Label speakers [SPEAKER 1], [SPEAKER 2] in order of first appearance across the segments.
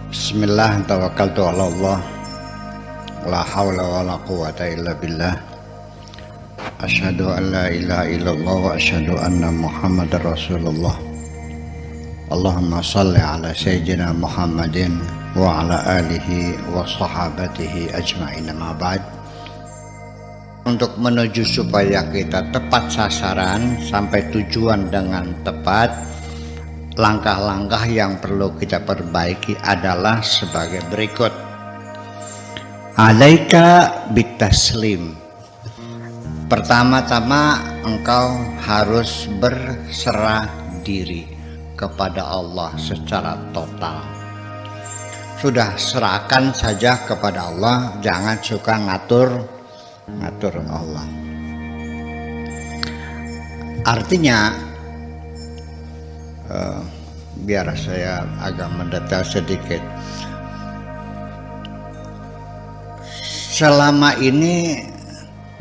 [SPEAKER 1] Bismillah, tawakkaltu ala Allah. La hawla wa la quwata illa billah. Asyhadu an la ilaha illallah wa asyhadu anna Muhammadar Rasulullah. Allahumma salli ala sayyidina Muhammadin wa ala alihi wa sahabatihi ajma'in, ma ba'd. Untuk menuju supaya kita tepat sasaran sampai tujuan dengan tepat, langkah-langkah yang perlu kita perbaiki adalah sebagai berikut. Alaika bitaslim. Pertama-tama engkau harus berserah diri kepada Allah secara total. Sudah serahkan saja kepada Allah, jangan suka ngatur Allah. Artinya biar saya agak mendetail sedikit. Selama ini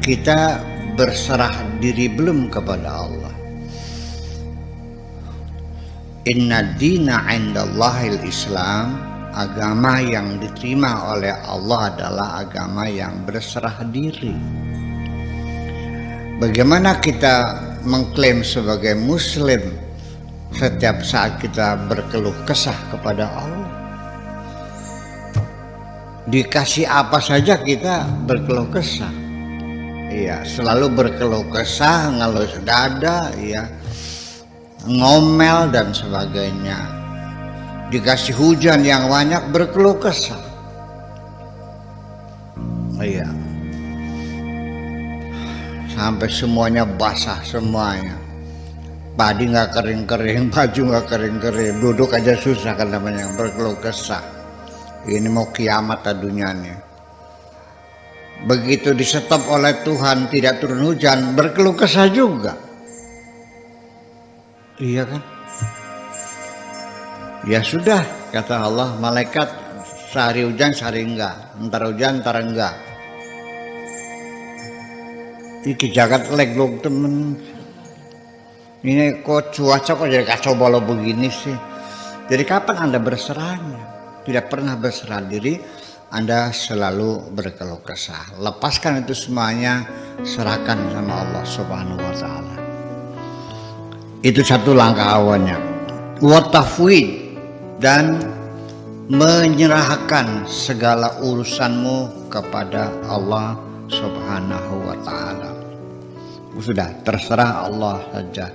[SPEAKER 1] kita berserah diri belum kepada Allah. Inna dina indallahil Islam. Agama yang diterima oleh Allah adalah agama yang berserah diri. Bagaimana kita mengklaim sebagai muslim setiap saat kita berkeluh kesah kepada Allah? Dikasih apa saja kita berkeluh kesah. Iya, selalu berkeluh kesah, ngelus dada, ya, ngomel dan sebagainya. Dikasih hujan yang banyak berkeluh kesah. Iya. Sampai semuanya basah semuanya. Padi nggak kering-kering, baju nggak kering-kering, duduk aja susah kan namanya berkeluh kesah. Ini mau kiamat dunianya. Begitu disetop oleh Tuhan tidak turun hujan, berkeluh kesah juga. Iya kan? Ya sudah, kata Allah, malaikat sehari hujan sehari enggak, entar hujan entar enggak. Iki jagat leglog temen. Ini kok cuaca kok jadi kacau balau begini sih. Jadi kapan Anda berserahnya? Tidak pernah berserah diri, Anda selalu berkeluh kesah. Lepaskan itu semuanya, serahkan sama Allah Subhanahu wa taala. Itu satu langkah awalnya. Wa tafwid, dan menyerahkan segala urusanmu kepada Allah Subhanahu wa taala. Sudah terserah Allah saja.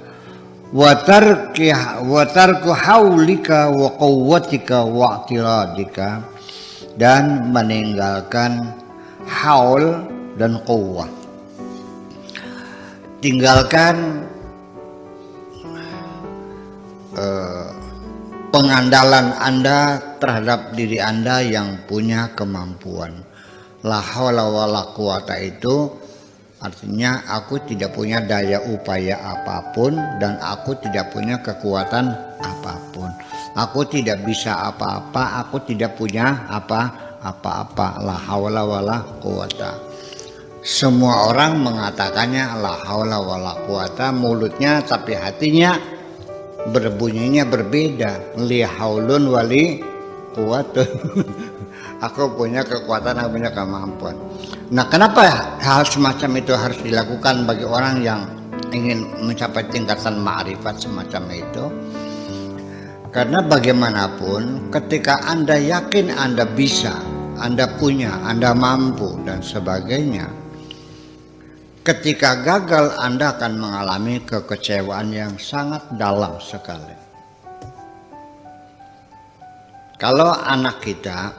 [SPEAKER 1] Wa tarku haulika wa quwwatika wa i'tiradika, dan meninggalkan haul dan quwwah. Tinggalkan pengandalan Anda terhadap diri Anda yang punya kemampuan. La haula wa la quwata itu artinya aku tidak punya daya upaya apapun dan aku tidak punya kekuatan apapun. Aku tidak bisa apa-apa, aku tidak punya apa-apa. La haula wa la quwata. Semua orang mengatakannya la haula wa la quwata mulutnya, tapi hatinya berbunyinya berbeda. Li haulun wali quwatun. Aku punya kekuatan, aku punya kemampuan. Nah, kenapa hal semacam itu harus dilakukan bagi orang yang ingin mencapai tingkatan ma'rifat semacam itu? Karena bagaimanapun ketika Anda yakin Anda bisa, Anda punya, Anda mampu dan sebagainya, ketika gagal Anda akan mengalami kekecewaan yang sangat dalam sekali. Kalau anak kita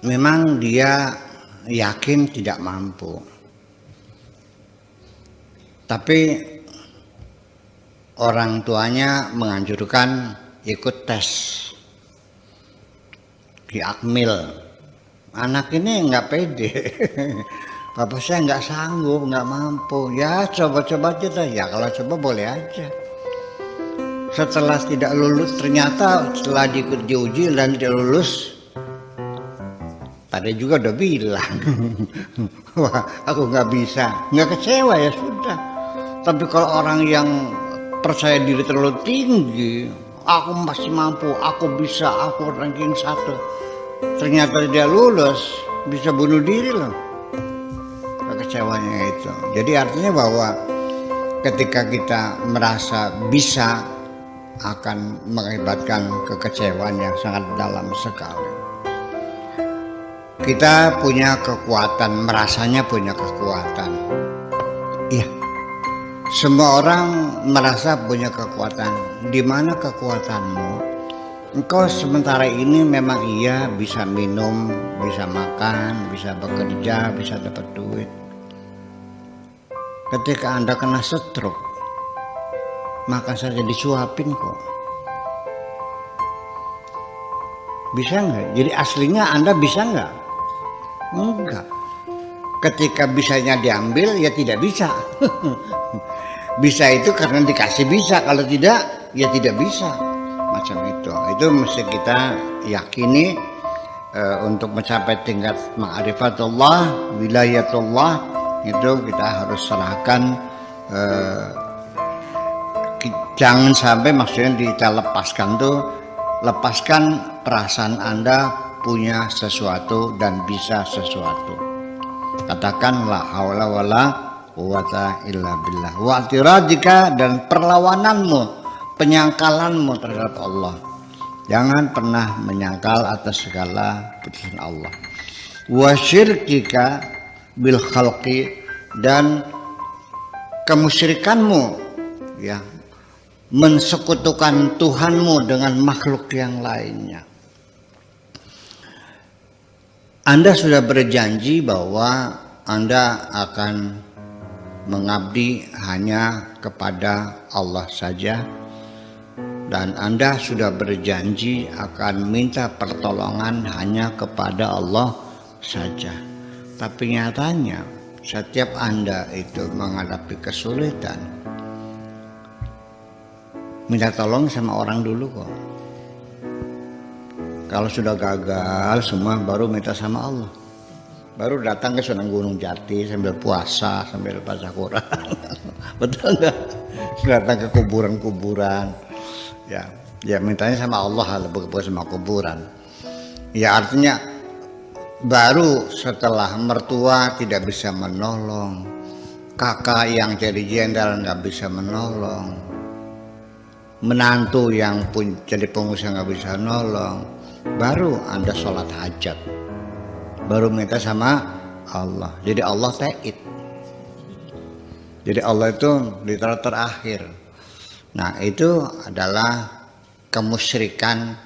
[SPEAKER 1] memang dia yakin tidak mampu, tapi orang tuanya menganjurkan ikut tes di Akmil. Anak ini nggak pede. Bapak saya nggak sanggup, nggak mampu. Ya coba-coba aja. Ya kalau coba boleh aja. Setelah tidak lulus, ternyata setelah diuji dan tidak lulus, tadi juga udah bilang, wah aku nggak bisa, nggak kecewa ya sudah. Tapi kalau orang yang percaya diri terlalu tinggi, aku masih mampu, aku bisa, aku ranking 1. Ternyata dia lulus, bisa bunuh diri loh. Kekecewanya itu. Jadi artinya bahwa ketika kita merasa bisa, akan mengakibatkan kekecewaan yang sangat dalam sekali. Kita punya kekuatan, merasanya punya kekuatan. Iya, semua orang merasa punya kekuatan. Di mana kekuatanmu? Engkau sementara ini memang iya bisa minum, bisa makan, bisa bekerja, bisa dapat duit. Ketika Anda kena stroke, makan saja disuapin kok. Bisa nggak? Jadi aslinya Anda bisa nggak? Enggak. Ketika bisanya diambil ya tidak bisa. Bisa itu karena dikasih bisa, kalau tidak ya tidak bisa. Macam itu. Itu mesti kita yakini untuk mencapai tingkat ma'rifatullah, wilayatullah, itu kita harus serahkan. Jangan sampai maksudnya kita lepaskan perasaan Anda punya sesuatu dan bisa sesuatu. Katakan la haula wala quwata illa billah. Wa i'tiradika, dan perlawananmu, penyangkalanmu terhadap Allah. Jangan pernah menyangkal atas segala putusan Allah. Wa syirkika bil khalqi, dan kemusyrikanmu, ya, mensekutukan Tuhanmu dengan makhluk yang lainnya. Anda sudah berjanji bahwa Anda akan mengabdi hanya kepada Allah saja, dan Anda sudah berjanji akan minta pertolongan hanya kepada Allah saja. Tapi nyatanya setiap Anda itu menghadapi kesulitan, minta tolong sama orang dulu kok. Kalau sudah gagal semua baru minta sama Allah. Baru datang ke Sunan Gunung Jati sambil puasa, sambil baca Quran. Betul enggak? Datang ke kuburan-kuburan. Ya mintanya sama Allah, bukan sama kuburan. Ya artinya baru setelah mertua tidak bisa menolong, kakak yang jadi jenderal nggak bisa menolong, menantu yang pun jadi pengusaha nggak bisa nolong, baru Anda sholat hajat, baru minta sama Allah. Jadi Allah ta'id. Jadi Allah itu literal terakhir. Nah itu adalah kemusyrikan,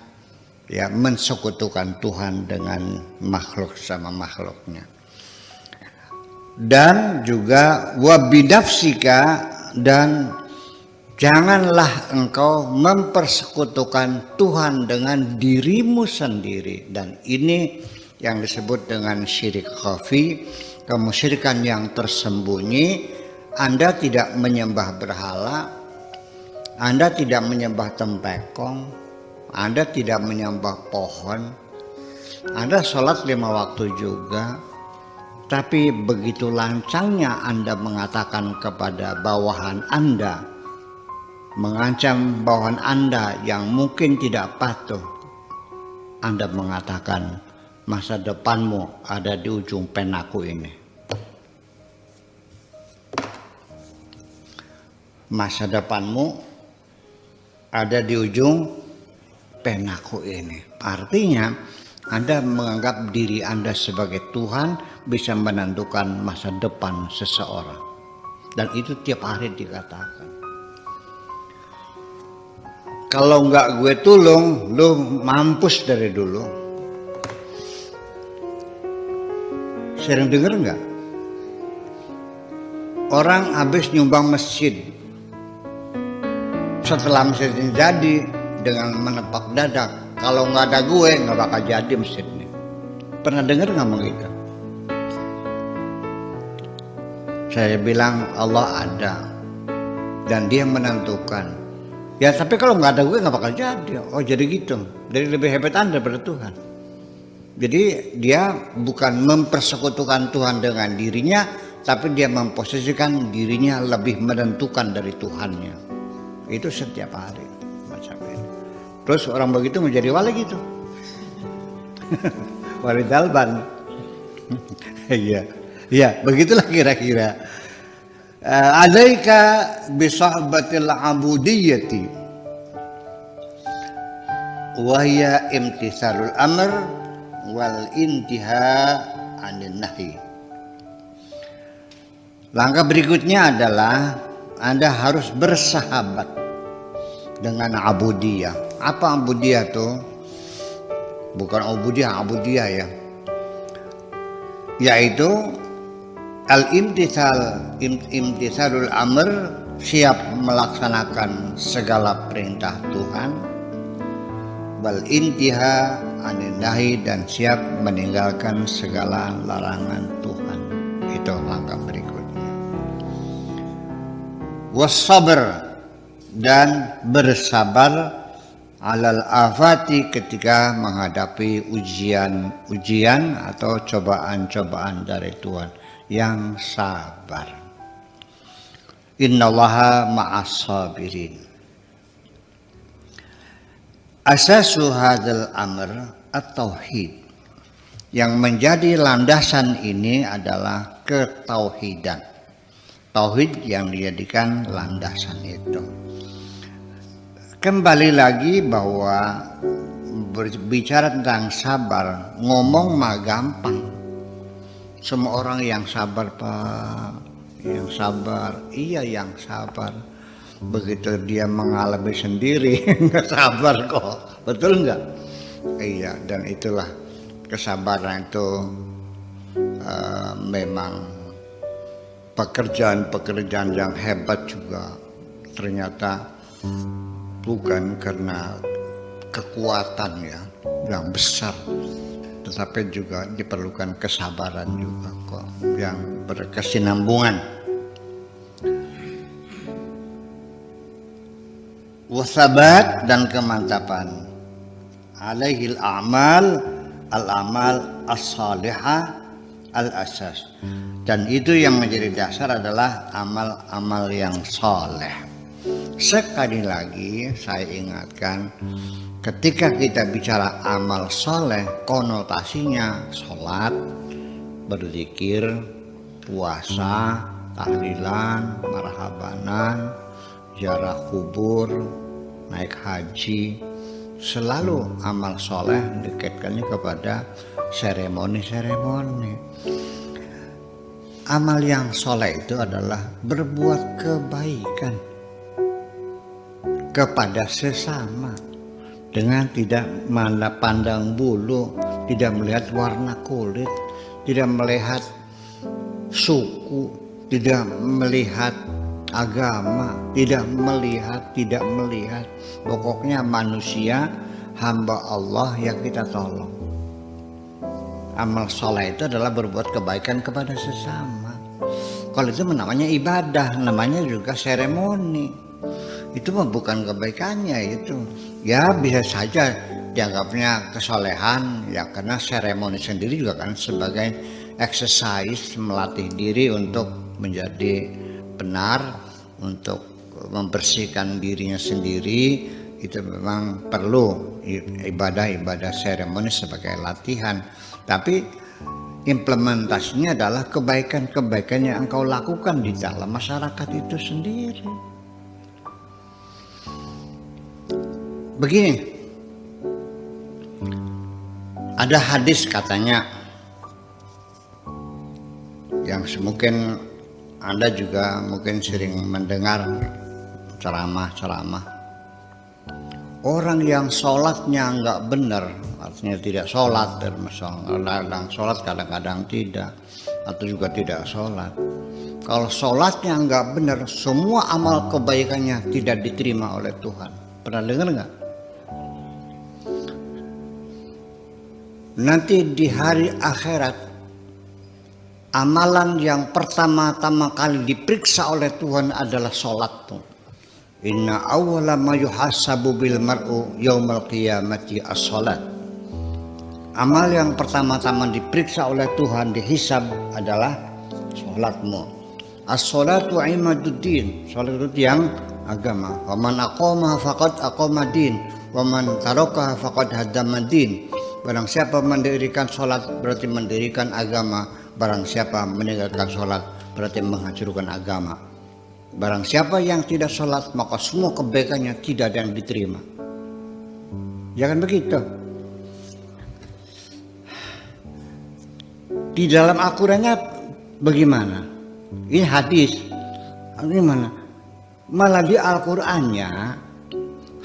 [SPEAKER 1] ya, mensekutukan Tuhan dengan makhluk sama makhluknya. Dan juga wabidafsika, dan janganlah engkau mempersekutukan Tuhan dengan dirimu sendiri. Dan ini yang disebut dengan syirik khafi, kemusyrikan yang tersembunyi. Anda tidak menyembah berhala, Anda tidak menyembah tempekong, Anda tidak menyembah pohon, Anda sholat 5 waktu juga. Tapi begitu lancangnya Anda mengatakan kepada bawahan Anda, mengancam bawahan Anda yang mungkin tidak patuh, Anda mengatakan masa depanmu ada di ujung penaku ini. Masa depanmu ada di ujung penaku ini. Artinya Anda menganggap diri Anda sebagai Tuhan, bisa menentukan masa depan seseorang. Dan itu tiap hari dikatakan. Kalau enggak gue tolong, lu mampus dari dulu. Sering dengar enggak? Orang habis nyumbang masjid, setelah masjid ini jadi, dengan menepak dada, kalau nggak ada gue nggak bakal jadi masjid ini. Pernah dengar ngomong gitu? Saya bilang Allah ada dan Dia menentukan. Ya tapi kalau nggak ada gue nggak bakal jadi. Oh jadi gitu. Jadi lebih hebat Anda daripada Tuhan. Jadi dia bukan mempersekutukan Tuhan dengan dirinya, tapi dia memposisikan dirinya lebih menentukan dari Tuhannya. Itu setiap hari macam ini. Terus orang begitu menjadi wali gitu. Wali dalban. Iya. Iya, begitulah kira-kira. Alaika bi sahbatil abudiyyati wa hiya imtithalul amr wal intiha 'anil nahi. Langkah berikutnya adalah Anda harus bersahabat dengan abudiyah. Apa abudiyah tuh? Bukan abudiyah ya. Yaitu imtithalul amr, siap melaksanakan segala perintah Tuhan, wal intiha 'anil nahi, dan siap meninggalkan segala larangan Tuhan. Itu langkah berikutnya. Wassabar, dan bersabar alal afati, ketika menghadapi ujian atau cobaan-cobaan dari Tuhan, yang sabar. Innallaha ma'as sabirin. Asasu hadzal amr at-tauhid. Yang menjadi landasan ini adalah ketauhidan. Tauhid yang dijadikan landasan itu. Kembali lagi bahwa berbicara tentang sabar, ngomong mah gampang. Semua orang yang sabar, Pak, yang sabar, iya yang sabar. Begitu dia mengalami sendiri, nggak sabar kok, betul nggak? Iya, dan itulah kesabaran itu memang pekerjaan yang hebat juga. Ternyata bukan karena kekuatan ya yang besar, tetapi juga diperlukan kesabaran juga kok, yang berkesinambungan. Wasabat, dan kemantapan. Alaihil a'mal, al-amal as-salihah al-asas. Dan itu yang menjadi dasar adalah amal-amal yang soleh. Sekali lagi saya ingatkan, ketika kita bicara amal soleh, konotasinya sholat, berzikir, puasa, tahlilan, marhabanan, ziarah kubur, naik haji. Selalu amal soleh dikaitkannya kepada seremoni-seremoni. Amal yang soleh itu adalah berbuat kebaikan kepada sesama dengan tidak pandang bulu, tidak melihat warna kulit, tidak melihat suku, tidak melihat agama, tidak melihat. Pokoknya manusia, hamba Allah yang kita tolong. Amal soleh itu adalah berbuat kebaikan kepada sesama. Kalau itu namanya ibadah, namanya juga seremoni. Itu mah bukan kebaikannya itu. Ya bisa saja dianggapnya kesolehan ya, karena seremoni sendiri juga kan sebagai exercise, melatih diri untuk menjadi benar, untuk membersihkan dirinya sendiri. Itu memang perlu ibadah seremoni sebagai latihan. Tapi implementasinya adalah kebaikan-kebaikan yang engkau lakukan di dalam masyarakat itu sendiri. Begini, ada hadis katanya yang mungkin Anda juga mungkin sering mendengar ceramah-ceramah. Orang yang sholatnya nggak benar, artinya tidak sholat, kadang sholat kadang-kadang tidak, atau juga tidak sholat. Kalau sholatnya nggak benar, semua amal kebaikannya tidak diterima oleh Tuhan. Pernah dengar nggak? Nanti di hari akhirat, amalan yang pertama-tama kali diperiksa oleh Tuhan adalah sholat tuh. Inna awwala ma yuhasabu bil mar'u yaumal qiyamati as-sholat. Amal yang pertama-tama diperiksa oleh Tuhan, dihisab, adalah sholatmu. As-sholatu imaduddin, sholat itu tiang agama. Wa man aqama faqad aqama din, Wa man tarakaha faqad haddama din. Barang siapa mendirikan sholat berarti mendirikan agama. Barang siapa meninggalkan sholat berarti menghancurkan agama. Barang siapa yang tidak sholat maka semua kebaikannya tidak ada yang diterima. Jangan begitu. Di dalam Al-Qurannya bagaimana? Ini hadis. Ini mana? Malah di Al-Qurannya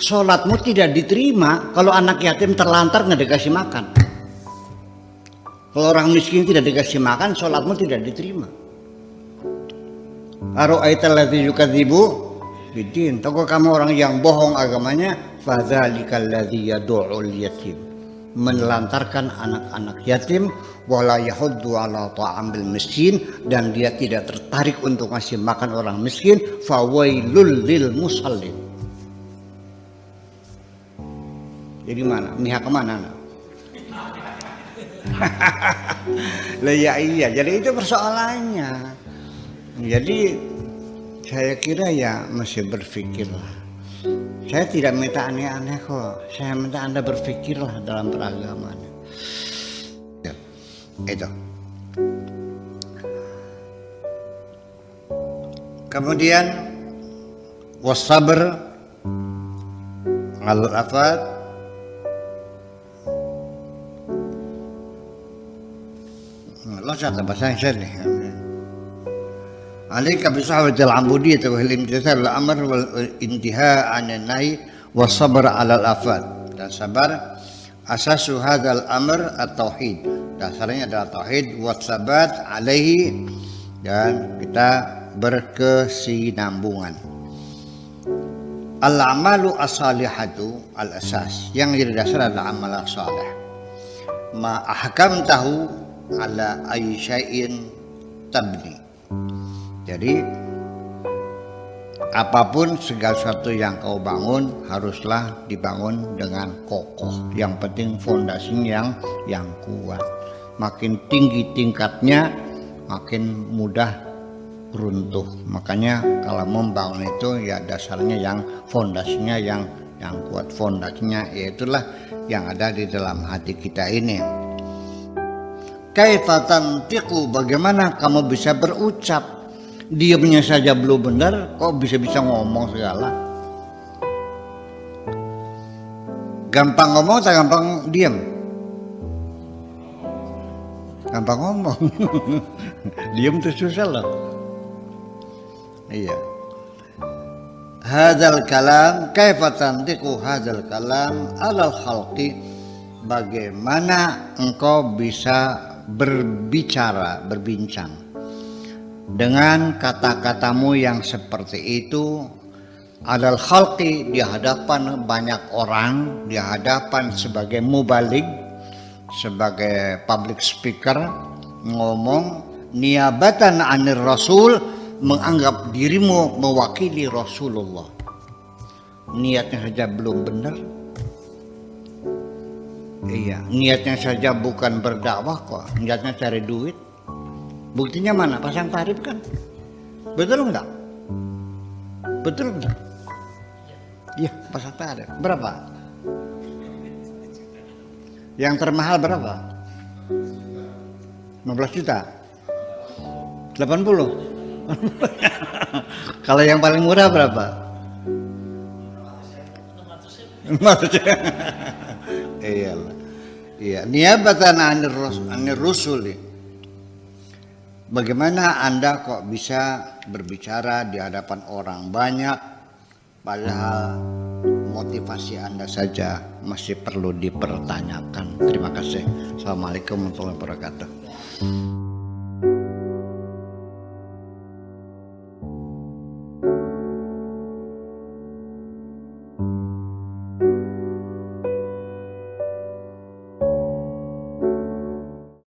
[SPEAKER 1] sholatmu tidak diterima kalau anak yatim terlantar nggak dikasih makan. Kalau orang miskin tidak dikasih makan, sholatmu tidak diterima. Ara'aital ladzi yukadzibu biddin. Tahu kamu orang yang bohong agamanya? Fadzalikal ladzi yad'ul yatim. Menelantarkan anak-anak yatim, wala yahuddu ala ta'amil miskin, dan dia tidak tertarik untuk ngasih makan orang miskin. Fawailul lil musallin. Jadi mana? Mihak kemana? Lah ya iya, jadi itu persoalannya. Jadi saya kira ya masih berpikirlah. Saya tidak minta aneh-aneh kok. Saya minta Anda berpikirlah dalam beragama. Ya, itu. Kemudian wasabr al-afat. Lo kata bahasa Inggris nih. Alaika bisahwatil ambudiyyah wa al-imtithal al-amr wal intihaa 'anil nahy wa sabr 'ala al-afat. Dan sabar asasu hadzal amr at-tauhid. Dasarnya adalah tauhid wa sabat 'alaihi, dan kita berkesinambungan. Al-amalu as-salihatu al-asas. Yang jadi dasar adalah amal saleh. Ma ahkamtahu ala ayyi syai'in tabni. Jadi apapun segala sesuatu yang kau bangun haruslah dibangun dengan kokoh. Yang penting fondasinya yang kuat. Makin tinggi tingkatnya makin mudah runtuh. Makanya kalau membangun itu ya dasarnya yang fondasinya yang kuat. Fondasinya yaitulah yang ada di dalam hati kita ini. Kaifa tantiqu, bagaimana kamu bisa berucap? Diamnya saja belum benar, kok bisa-bisa ngomong segala? Gampang ngomong atau gampang diam? Gampang ngomong. Diam itu susah loh. Iya. Hadzal kalam, kaifa tantiqu hadzal kalam alal khalqi, bagaimana engkau bisa berbicara, berbincang dengan kata-katamu yang seperti itu alal khalqi, di hadapan banyak orang, di hadapan sebagai mubalik, sebagai public speaker, ngomong niabatan anir rasul, menganggap dirimu mewakili Rasulullah. Niatnya saja belum benar. Iya, niatnya saja bukan berdakwah kok, niatnya cari duit. Buktinya mana? Pasang tarif kan? Betul enggak? Betul enggak? Iya, pasang tarif. Berapa? Yang termahal berapa? 15 juta? 80? Kalau yang paling murah berapa? 500. Iya, niabatan anir rusul. Bagaimana Anda kok bisa berbicara di hadapan orang banyak, padahal motivasi Anda saja masih perlu dipertanyakan. Terima kasih. Assalamualaikum warahmatullahi wabarakatuh.